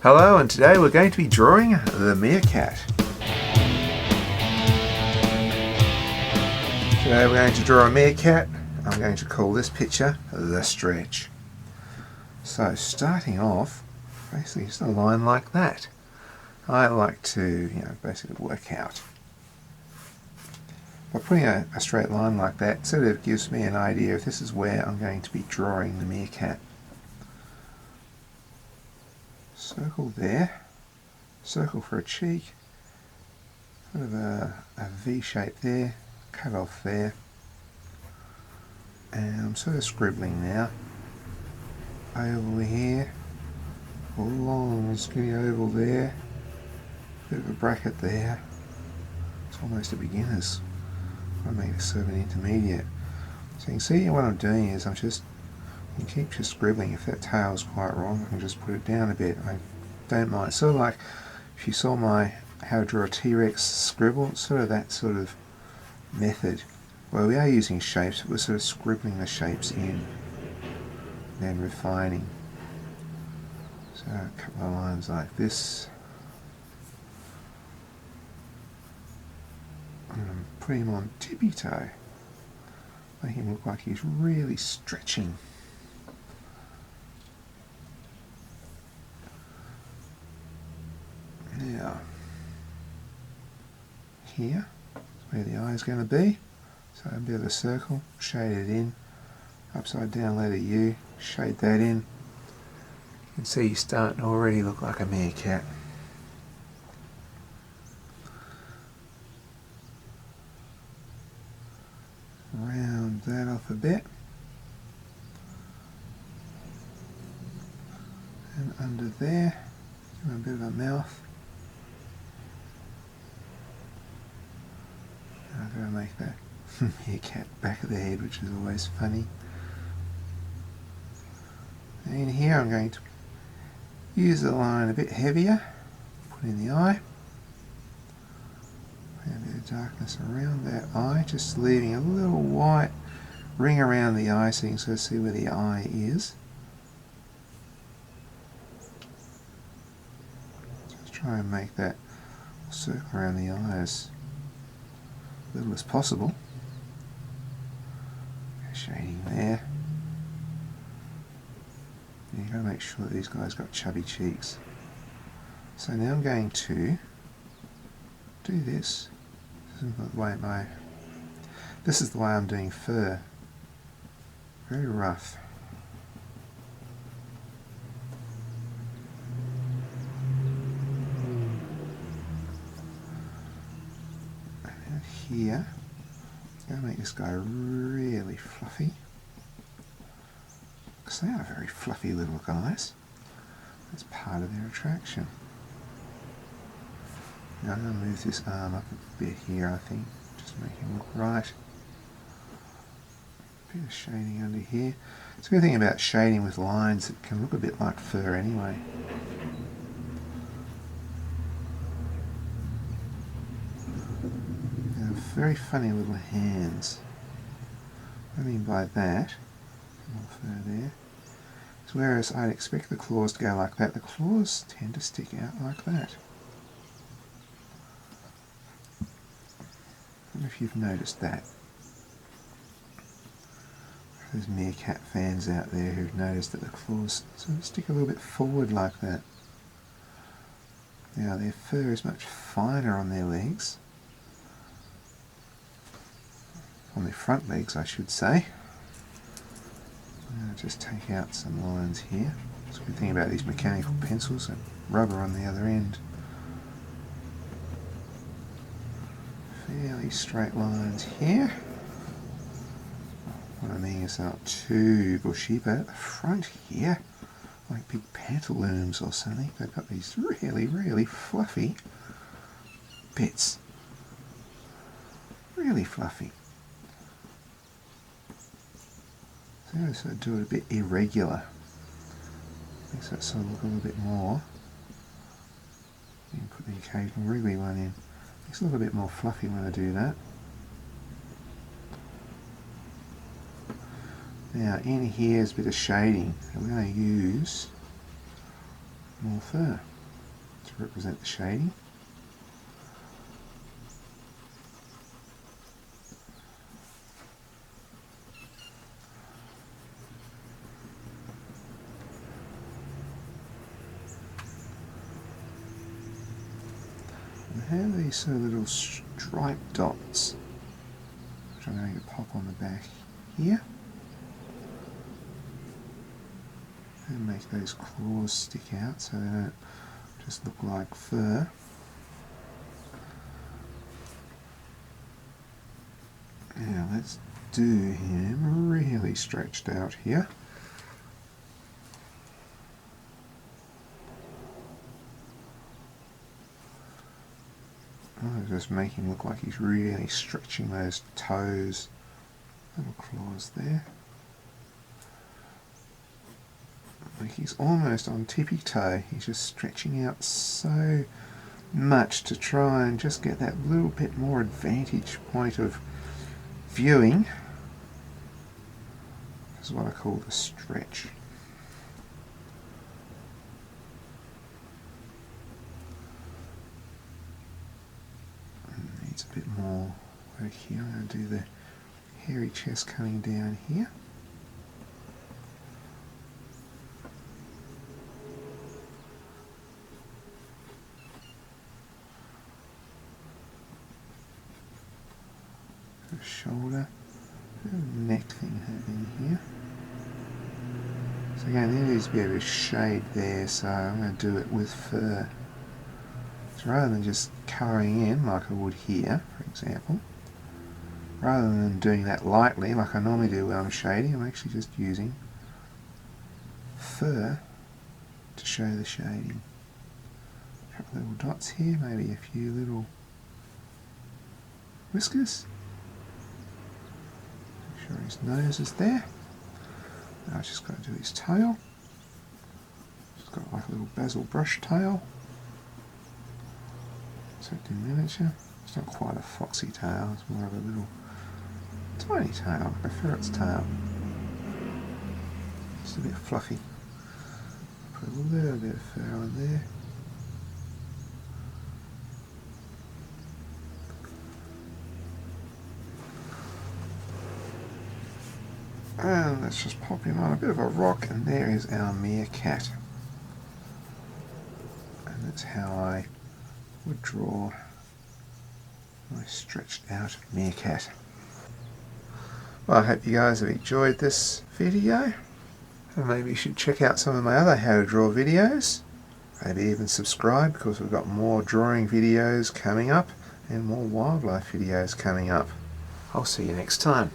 Hello, and today we're going to be drawing the meerkat. Today we're going to draw a meerkat. I'm going to call this picture the stretch. So starting off, basically just a line like that. I like to, basically work out. By putting a straight line like that, sort of gives me an idea if this is where I'm going to be drawing the meerkat. Circle there. Circle for a cheek, sort of a V shape there, cut off there, and I'm sort of scribbling now. Oval here, a long skinny oval there, bit of a bracket there. It's almost a beginner's. I make this sort of an intermediate. So you can see what I'm doing is you can keep just scribbling. If that tail's quite wrong, I can just put it down a bit. I don't mind. Sort of like if you saw my how to draw a T-Rex scribble, it's sort of that sort of method. Well, we are using shapes, but we're sort of scribbling the shapes in, then refining. So a couple of lines like this. And I'm putting him on tippy toe. Make him look like he's really stretching. Now, here is where the eye is going to be. So a bit of a circle, shade it in. Upside down letter U, shade that in. You can see he's starting to already look like a meerkat. Round that off a bit. And under there, a bit of a mouth. I've got to make that meerkat back of the head, which is always funny. And here I'm going to use the line a bit heavier, put in the eye, and a bit of darkness around that eye, just leaving a little white ring around the eye so you can sort of see where the eye is. Just try and make that circle around the eye as little as possible. Shading there. You've got to make sure that these guys got chubby cheeks. So now I'm going to do this. This is the way I'm doing fur. Very rough. And here, I'm going to make this guy really fluffy. Because they are very fluffy little guys. That's part of their attraction. Now I'm going to move this arm up a bit here, I think, just to make him look right. A bit of shading under here. It's a good thing about shading with lines, it can look a bit like fur anyway. They have very funny little hands. What I mean by that, more fur there. So whereas I'd expect the claws to go like that, the claws tend to stick out like that. I don't know if you've noticed that. There's meerkat fans out there who've noticed that the claws sort of stick a little bit forward like that. Now their fur is much finer on their legs. On their front legs, I should say. I'll just take out some lines here. It's a good thing about these mechanical pencils, and rubber on the other end. Fairly straight lines here. What I mean is not too bushy, but at the front here, like big pantaloons or something, they've got these really, really fluffy bits. Really fluffy. So I'm going to sort of do it a bit irregular. Makes it sort of look a little bit more. You can put the occasional wriggly one in. Makes it look a bit more fluffy when I do that. Now in here is a bit of shading. We're going to use more fur. to represent the shading. And have these sort of little striped dots, which I'm going to pop on the back here. And make those claws stick out so they don't just look like fur. Now let's do him really stretched out here. Just make him look like he's really stretching those toes, little claws there. Like he's almost on tippy toe. He's just stretching out so much to try and just get that little bit more advantage point of viewing. This is what I call the stretch. Needs a bit more work here. I'm going to do the hairy chest coming down here. Shoulder, neck thing happening here. So again, there needs to be a bit of shade there, so I'm going to do it with fur. So rather than just colouring in like I would here, for example, rather than doing that lightly like I normally do when I'm shading, I'm actually just using fur to show the shading. A couple of little dots here, maybe a few little whiskers. Make sure his nose is there. Now I've just got to do his tail. He's got like a little basil brush tail. So miniature. It's not quite a foxy tail, it's more of a little tiny tail, like a ferret's tail. Just a bit fluffy. Put a little bit of fur on there. And let's just pop him on a bit of a rock, and there is our meerkat. And that's how I would draw my stretched out meerkat. Well, I hope you guys have enjoyed this video, and maybe you should check out some of my other how to draw videos. Maybe even subscribe, because we've got more drawing videos coming up and more wildlife videos coming up. I'll see you next time.